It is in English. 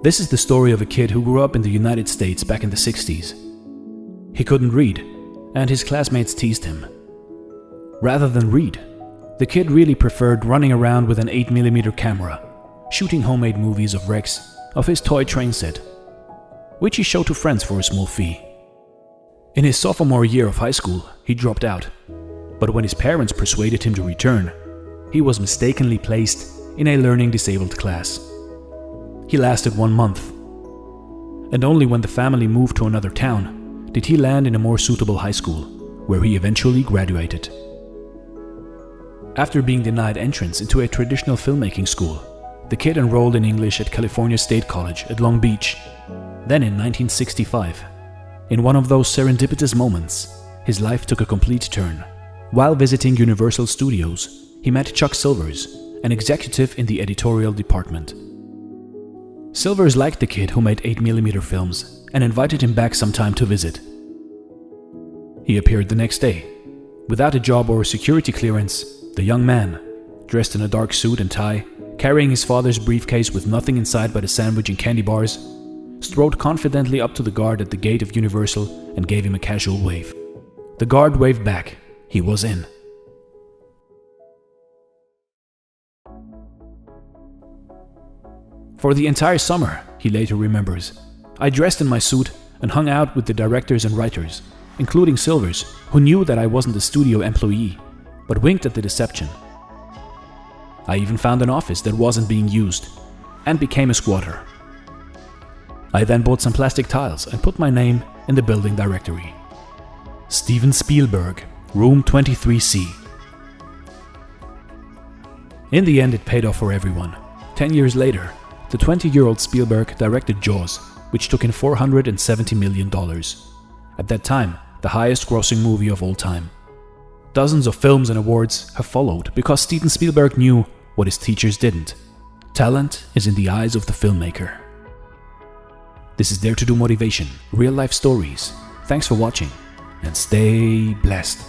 This is the story of a kid who grew up in the United States back in the 60s. He couldn't read, and his classmates teased him. Rather than read, the kid really preferred running around with an 8mm camera, shooting homemade movies of wrecks of his toy train set, which he showed to friends for a small fee. In his sophomore year of high school, he dropped out, but when his parents persuaded him to return, he was mistakenly placed in a learning disabled class. He lasted 1 month, and only when the family moved to another town did he land in a more suitable high school, where he eventually graduated. After being denied entrance into a traditional filmmaking school, the kid enrolled in English at California State College at Long Beach. Then in 1965, in one of those serendipitous moments, his life took a complete turn. While visiting Universal Studios, he met Chuck Silvers, an executive in the editorial department. Silvers liked the kid who made 8mm films and invited him back sometime to visit. He appeared the next day. Without a job or a security clearance, the young man, dressed in a dark suit and tie, carrying his father's briefcase with nothing inside but a sandwich and candy bars, strode confidently up to the guard at the gate of Universal and gave him a casual wave. The guard waved back. He was in. For the entire summer, he later remembers, I dressed in my suit and hung out with the directors and writers, including Silvers, who knew that I wasn't a studio employee, but winked at the deception. I even found an office that wasn't being used, and became a squatter. I then bought some plastic tiles and put my name in the building directory. Steven Spielberg, room 23C. In the end, it paid off for everyone. 10 years later, the 20-year-old Spielberg directed Jaws, which took in $470 million. At that time, the highest-grossing movie of all time. Dozens of films and awards have followed because Steven Spielberg knew what his teachers didn't. Talent is in the eyes of the filmmaker. This is Dare to Do Motivation, real-life stories. Thanks for watching, and stay blessed.